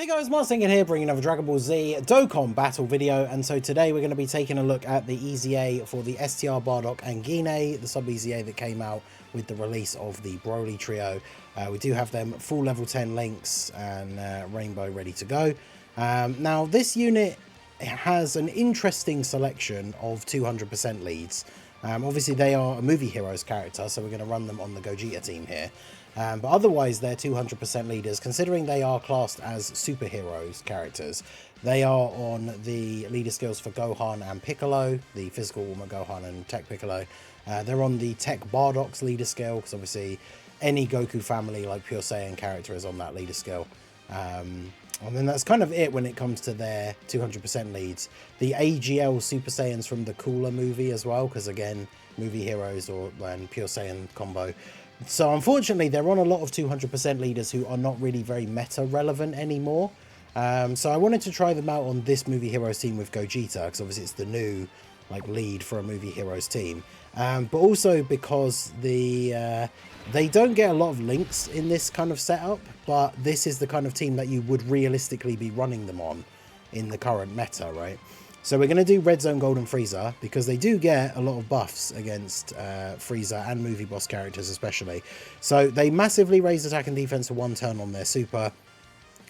Hey guys, Martin here, bringing another Dragon Ball Z Dokkan battle video, and so today we're going to be taking a look at the EZA for the STR Bardock and GINE, the sub-EZA that came out with the release of the Broly trio. We do have them full level 10 Links and Rainbow ready to go. Now this unit has an interesting selection of 200% leads. Obviously they are a Movie Heroes character, so we're going to run them on the Gogeta team here. But otherwise they're 200% leaders, considering they are classed as superheroes characters. They are on the leader skills for Gohan and Piccolo, the physical warmer Gohan and Tech Piccolo. They're on the Tech Bardock's leader skill, because obviously any Goku family like Pure Saiyan character is on that leader skill. And then that's kind of it when it comes to their 200% leads. The AGL Super Saiyans from the Cooler movie as well, because again, Movie Heroes and Pure Saiyan combo. So unfortunately, they're on a lot of 200% leaders who are not really very meta relevant anymore. So I wanted to try them out on this Movie Heroes team with Gogeta, because obviously it's the new lead for a Movie Heroes team. But also because they don't get a lot of links in this kind of setup, but this is the kind of team that you would realistically be running them on in the current meta, right? So we're going to do Red Zone Golden Frieza, because they do get a lot of buffs against Frieza and movie boss characters especially. So they massively raise attack and defense for 1 turn on their super,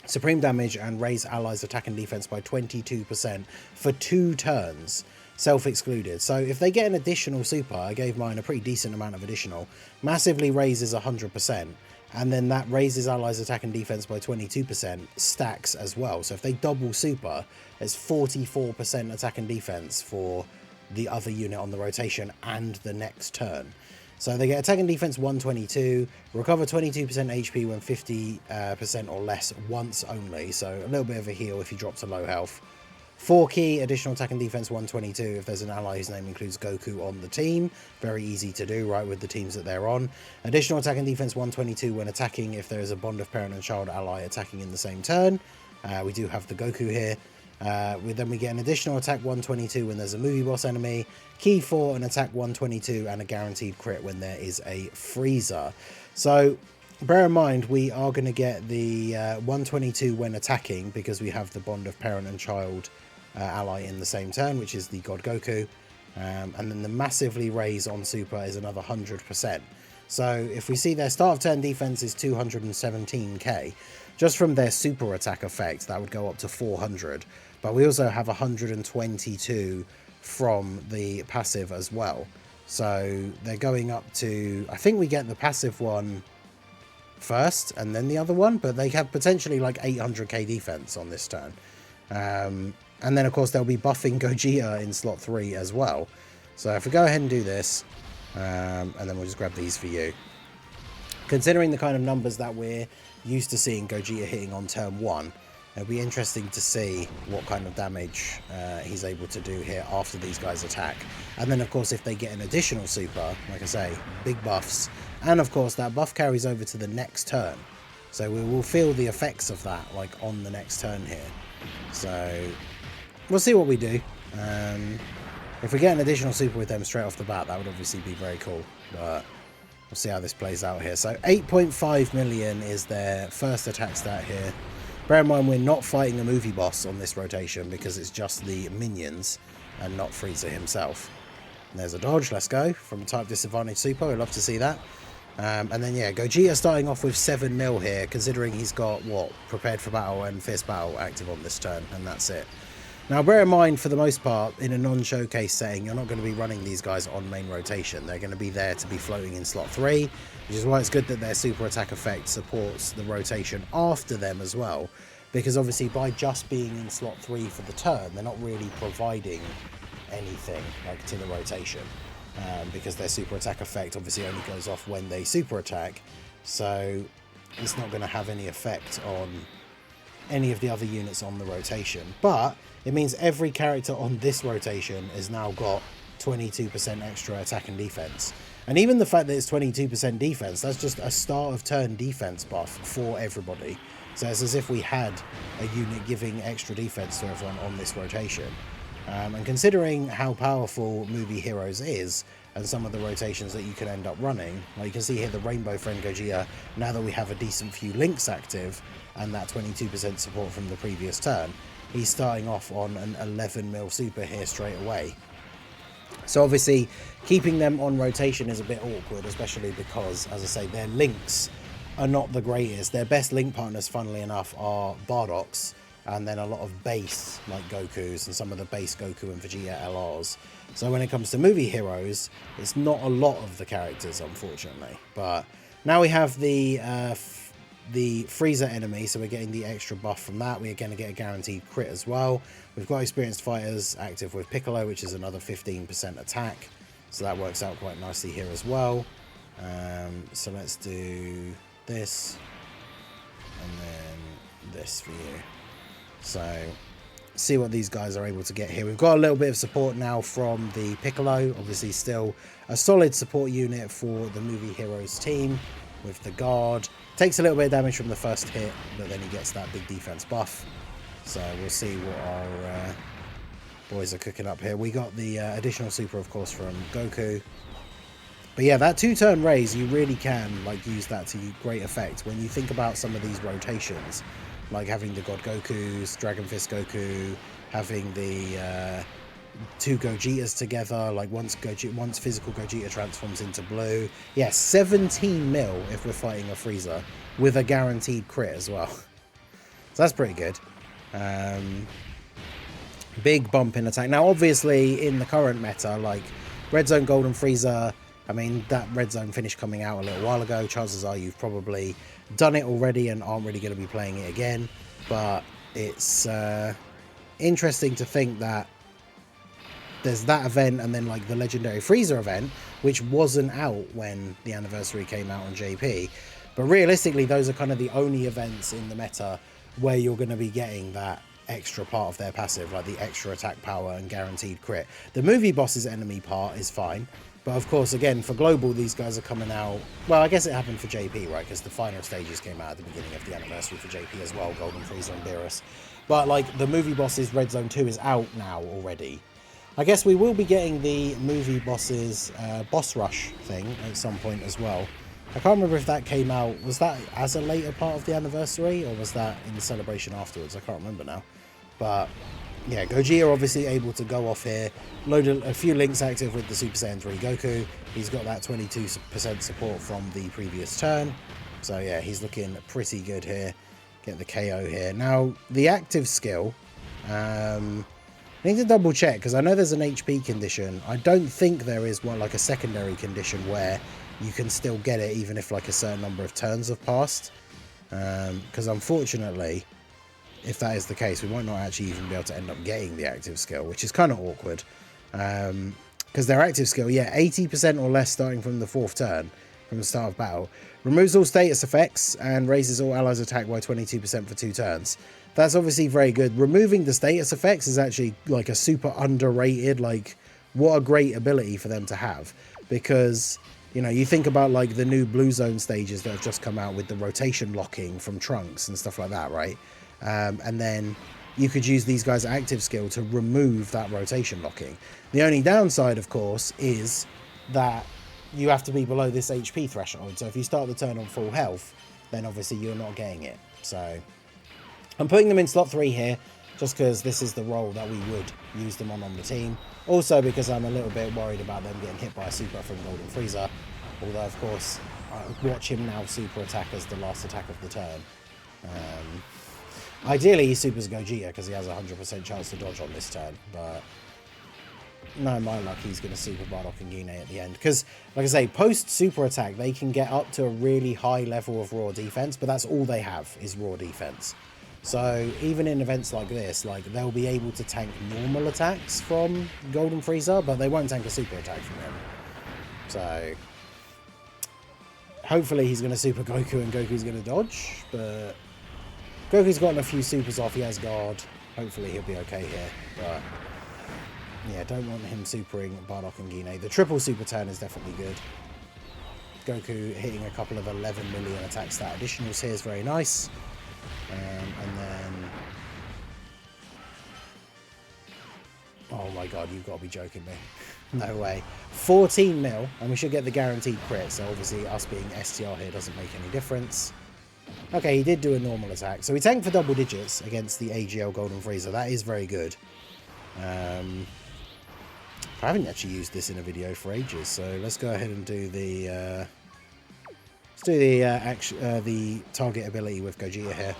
supreme damage, and raise allies attack and defense by 22% for 2 turns, self-excluded. So if they get an additional super, I gave mine a pretty decent amount of additional, massively raises 100%. And then that raises allies attack and defense by 22%, stacks as well. So if they double super, it's 44% attack and defense for the other unit on the rotation and the next turn. So they get attack and defense 122, recover 22% HP when 50% or less once only. So a little bit of a heal if you drop to low health. 4 key, additional attack and defense 122 if there's an ally whose name includes Goku on the team. Very easy to do, right, with the teams that they're on. Additional attack and defense 122 when attacking if there is a bond of parent and child ally attacking in the same turn. We do have the Goku here. Then we get an additional attack 122 when there's a movie boss enemy. Key 4, an attack 122, and a guaranteed crit when there is a Frieza. So bear in mind, we are going to get the 122 when attacking, because we have the bond of parent and child ally in the same turn, which is the God Goku. And then the massively raise on super is another 100%. So if we see their start of turn defense is 217k, just from their super attack effect, that would go up to 400. But we also have 122 from the passive as well. So they're going up to, I think we get the passive one first and then the other one, but they have potentially like 800k defense on this turn. And then of course they'll be buffing Gogeta in slot 3 as well. So if we go ahead and do this, and then we'll just grab these for you. Considering the kind of numbers that we're used to seeing Gogeta hitting on turn 1, it'll be interesting to see what kind of damage he's able to do here after these guys attack. And then of course if they get an additional super, like I say, big buffs. And of course that buff carries over to the next turn. So we will feel the effects of that on the next turn here. So we'll see what we do. If we get an additional super with them straight off the bat, that would obviously be very cool. But we'll see how this plays out here. So 8.5 million is their first attack stat here. Bear in mind, we're not fighting a movie boss on this rotation, because it's just the minions and not Frieza himself. And there's a dodge. Let's go. From type disadvantage super. We'd love to see that. And then, yeah, Gogeta starting off with 7 mil here, considering he's got, Prepared for Battle and Fierce Battle active on this turn, and that's it. Now, bear in mind, for the most part, in a non-showcase setting, you're not going to be running these guys on main rotation. They're going to be there to be floating in slot 3, which is why it's good that their super attack effect supports the rotation after them as well, because obviously by just being in slot 3 for the turn, they're not really providing anything to the rotation. Because their super attack effect obviously only goes off when they super attack, so it's not going to have any effect on any of the other units on the rotation. But it means every character on this rotation has now got 22% extra attack and defense. And even the fact that it's 22% defense, that's just a start of turn defense buff for everybody. So it's as if we had a unit giving extra defense to everyone on this rotation. And considering how powerful Movie Heroes is, and some of the rotations that you can end up running, like you can see here the Rainbow Friend Gogeta, now that we have a decent few links active, and that 22% support from the previous turn, he's starting off on an 11 mil super here straight away. So obviously, keeping them on rotation is a bit awkward, especially because, as I say, their links are not the greatest. Their best link partners, funnily enough, are Bardocks, and then a lot of base, like Gokus, and some of the base Goku and Vegeta LRs. So when it comes to Movie Heroes, it's not a lot of the characters, unfortunately. But now we have the Frieza enemy, so we're getting the extra buff from that. We're going to get a guaranteed crit as well. We've got experienced fighters active with Piccolo, which is another 15% attack. So that works out quite nicely here as well. So let's do this, and then this for you. So see what these guys are able to get here. We've got a little bit of support now from the Piccolo. Obviously still a solid support unit for the Movie Heroes team with the guard. Takes a little bit of damage from the first hit, but then he gets that big defense buff. So we'll see what our boys are cooking up here. We got the additional super, of course, from Goku. But yeah, that 2-turn raise, you really can like use that to great effect when you think about some of these rotations, like having the God Gokus, Dragon Fist Goku, having the 2 Gogetas together, like once physical Gogeta transforms into blue. Yeah, 17 mil if we're fighting a Frieza with a guaranteed crit as well. So that's pretty good. Big bump in attack. Now, obviously, in the current meta, like Red Zone Golden Frieza, I mean, that Red Zone finished coming out a little while ago. Chances are you've probably done it already and aren't really going to be playing it again. But it's interesting to think that there's that event and then like the Legendary Frieza event, which wasn't out when the anniversary came out on JP. But realistically, those are kind of the only events in the meta where you're going to be getting that extra part of their passive, like the extra attack power and guaranteed crit. The movie boss's enemy part is fine. But of course, again, for Global, these guys are coming out... Well, I guess it happened for JP, right? Because the final stages came out at the beginning of the anniversary for JP as well, Golden Frieza and Beerus. But, like, the movie boss's Red Zone 2 is out now already. I guess we will be getting the movie boss's boss rush thing at some point as well. I can't remember if that came out... Was that as a later part of the anniversary? Or was that in the celebration afterwards? I can't remember now. But... yeah, Gogeta obviously able to go off here, load a few links active with the Super Saiyan 3 Goku. He's got that 22% support from the previous turn. So yeah, he's looking pretty good here. Get the KO here. Now, the active skill, I need to double check because I know there's an HP condition. I don't think there is one like a secondary condition where you can still get it even if like a certain number of turns have passed. Because unfortunately... if that is the case, we might not actually even be able to end up getting the active skill, which is kind of awkward. Because their active skill, yeah, 80% or less starting from the 4th turn, from the start of battle, removes all status effects and raises all allies' attack by 22% for 2 turns. That's obviously very good. Removing the status effects is actually like a super underrated, like, what a great ability for them to have. Because, you know, you think about like the new Blue Zone stages that have just come out with the rotation locking from Trunks and stuff like that, right? And then you could use these guys' active skill to remove that rotation locking. The only downside, of course, is that you have to be below this HP threshold. So if you start the turn on full health, then obviously you're not getting it. So I'm putting them in slot 3 here, just because this is the role that we would use them on the team. Also because I'm a little bit worried about them getting hit by a super from Golden Frieza. Although, of course, I watch him now super attack as the last attack of the turn. Ideally, he supers Gogeta because he has a 100% chance to dodge on this turn, but no, my luck, he's going to super Bardock and Gine at the end. Because, like I say, post super attack, they can get up to a really high level of raw defense, but that's all they have is raw defense. So even in events like this, like they'll be able to tank normal attacks from Golden Frieza, but they won't tank a super attack from him. So hopefully he's going to super Goku and Goku's going to dodge, but Goku's gotten a few supers off, he has guard. Hopefully he'll be okay here, but yeah, don't want him supering Bardock and Gine. The triple super turn is definitely good. Goku hitting a couple of 11 million attack stat additionals here is very nice. And then Oh my god, you've got to be joking me. No way. 14 mil, and we should get the guaranteed crit, so obviously us being STR here doesn't make any difference. Okay, he did do a normal attack. So we tanked for double digits against the AGL Golden Frieza. That is very good. I haven't actually used this in a video for ages, so let's go ahead and do the the target ability with Gogeta here.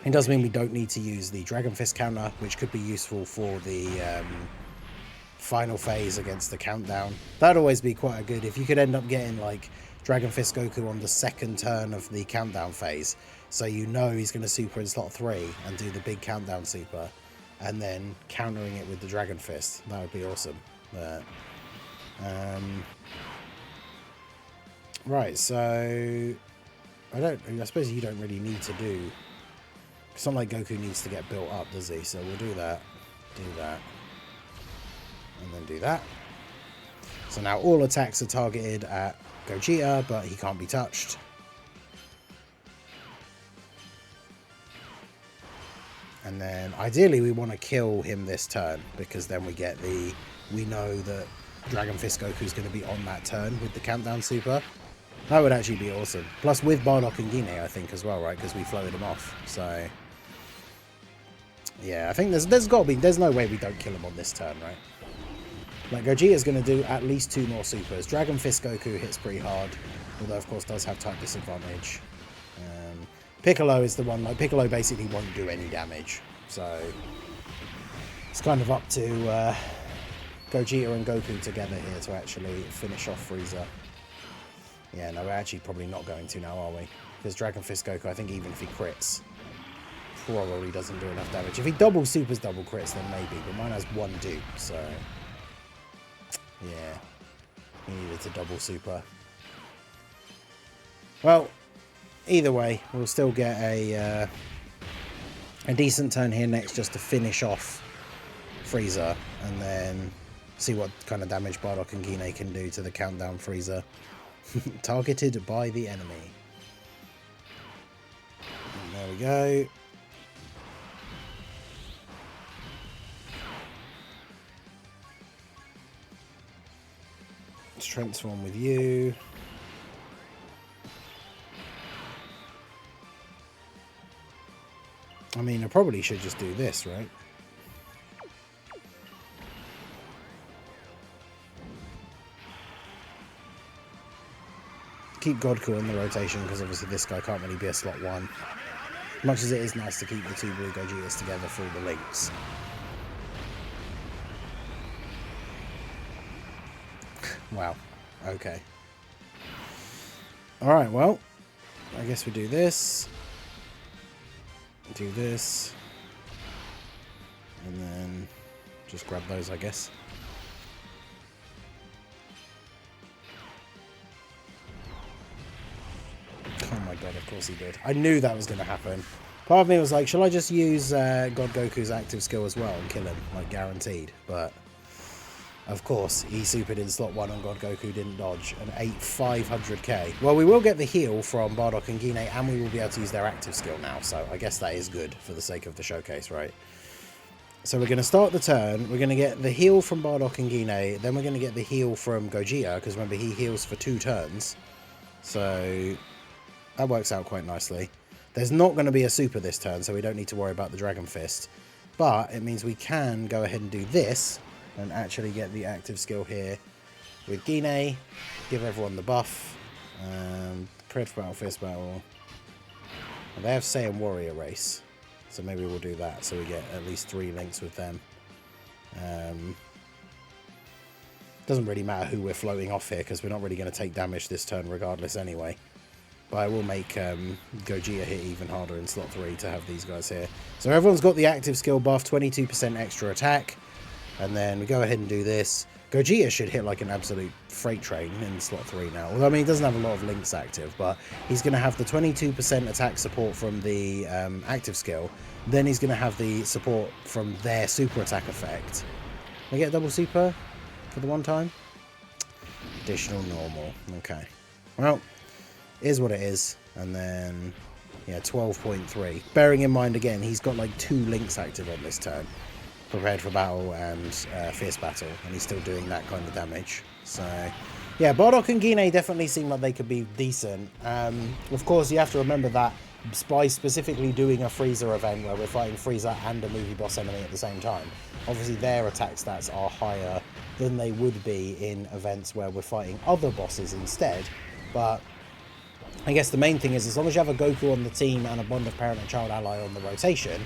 It does mean we don't need to use the Dragon Fist counter, which could be useful for the final phase against the countdown. That'd always be quite a good, if you could end up getting like Dragon Fist Goku on the second turn of the countdown phase, so you know he's going to super in slot 3 and do the big countdown super, and then countering it with the Dragon Fist. That would be awesome. But, right, so I suppose you don't really need to do. It's not like Goku needs to get built up, does he? So we'll do that, and then do that. So now all attacks are targeted at Gogeta, but he can't be touched. And then ideally we want to kill him this turn, because then we get the, we know that Dragon Fist Goku is going to be on that turn with the countdown super. That would actually be awesome. Plus with Bardock and Gine, I think, as well, right? Because we floated him off. So yeah, I think there's got to be, there's no way we don't kill him on this turn, right? Like, Gogeta's going to do at least 2 more supers. Dragon Fist Goku hits pretty hard, although of course does have type disadvantage. Piccolo is the one, like, Piccolo basically won't do any damage, so it's kind of up to Gogeta and Goku together here to actually finish off Frieza. Yeah, no, we're actually probably not going to now, are we? Because Dragon Fist Goku, I think even if he crits, probably doesn't do enough damage. If he double supers, double crits, then maybe, but mine has 1 dupe, so yeah, he needed to double super. Well, either way, we'll still get a decent turn here next just to finish off Frieza, and then see what kind of damage Bardock and Gine can do to the countdown Frieza. Targeted by the enemy. And there we go. Let's transform with you. I mean, I probably should just do this, right? Keep Godku in the rotation, because obviously this guy can't really be a slot 1. Much as it is nice to keep the 2 blue Gogetas together for all the links. Wow. Okay. Alright, well, I guess we do this. Do this. And then just grab those, I guess. Oh my god, of course he did. I knew that was going to happen. Part of me was like, shall I just use God Goku's active skill as well and kill him? Like, guaranteed. But of course, he supered in slot 1 and God Goku didn't dodge and ate 500k. Well, we will get the heal from Bardock and Gine, and we will be able to use their active skill now. So I guess that is good for the sake of the showcase, right? So we're going to start the turn. We're going to get the heal from Bardock and Gine. Then we're going to get the heal from Gogeta, because remember, he heals for 2 turns. So that works out quite nicely. There's not going to be a super this turn, so we don't need to worry about the Dragon Fist. But it means we can go ahead and do this and actually get the active skill here with Gine. Give everyone the buff. Crit Battle, Fist Battle. And they have Saiyan Warrior Race, so maybe we'll do that so we get at least 3 links with them. Doesn't really matter who we're floating off here, because we're not really going to take damage this turn regardless anyway. But I will make Gogeta hit even harder in slot 3 to have these guys here. So everyone's got the active skill buff, 22% extra attack. And then we go ahead and do this. Gogeta should hit like an absolute freight train in slot 3 now. Although, I mean, he doesn't have a lot of links active, but he's going to have the 22% attack support from the active skill. Then he's going to have the support from their super attack effect. Can I get a double super for the one time? Additional normal. Okay. Well, is what it is. And then, yeah, 12.3. Bearing in mind, again, he's got like 2 links active on this turn. Prepared for Battle and Fierce Battle, and he's still doing that kind of damage. So yeah, Bardock and Gine definitely seem like they could be decent. Of course, you have to remember that by specifically doing a Frieza event where we're fighting Frieza and a movie boss enemy at the same time, obviously their attack stats are higher than they would be in events where we're fighting other bosses instead. But I guess the main thing is, as long as you have a Goku on the team and a Bond of Parent and Child ally on the rotation,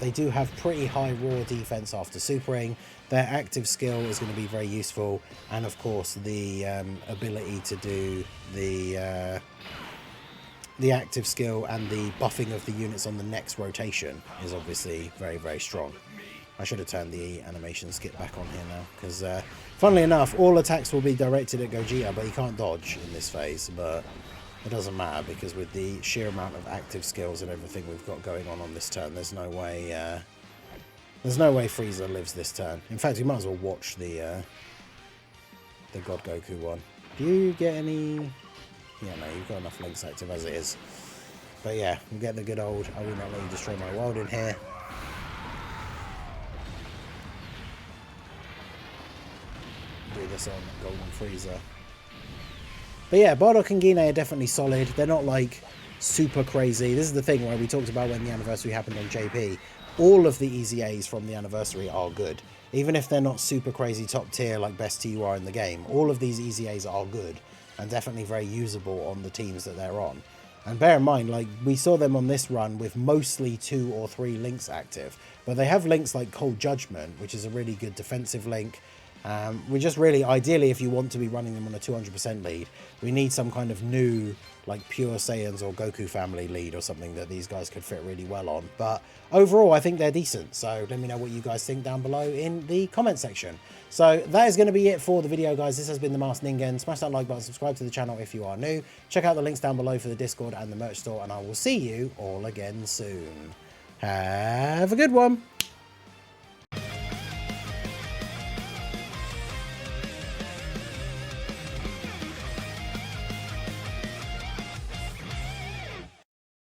they do have pretty high raw defense after supering. Their active skill is going to be very useful, and of course the ability to do the active skill and the buffing of the units on the next rotation is obviously very, very strong. I should have turned the animation skip back on here now, because funnily enough, all attacks will be directed at Gogeta, but he can't dodge in this phase. But it doesn't matter, because with the sheer amount of active skills and everything we've got going on this turn, there's no way Frieza lives this turn. In fact, you might as well watch the God Goku one. Do you get any? Yeah, no, you've got enough links active as it is. But yeah, we'll get the good old I will not let you destroy my world in here. Do this on Golden Frieza. But yeah, Bardock and Gine are definitely solid. They're not like super crazy. This is the thing where we talked about when the anniversary happened on JP. All of the EZAs from the anniversary are good. Even if they're not super crazy top tier like best TUR in the game, all of these EZAs are good and definitely very usable on the teams that they're on. And bear in mind, like, we saw them on this run with mostly 2 or 3 links active, but they have links like Cold Judgment, which is a really good defensive link. We just really, ideally, if you want to be running them on a 200% lead, we need some kind of new, like, Pure Saiyans or Goku family lead or something that these guys could fit really well on. But overall, I think they're decent. So let me know what you guys think down below in the comment section. So that is going to be it for the video, guys. This has been the Masked Ningen. Smash that like button, subscribe to the channel if you are new. Check out the links down below for the Discord and the merch store, and I will see you all again soon. Have a good one.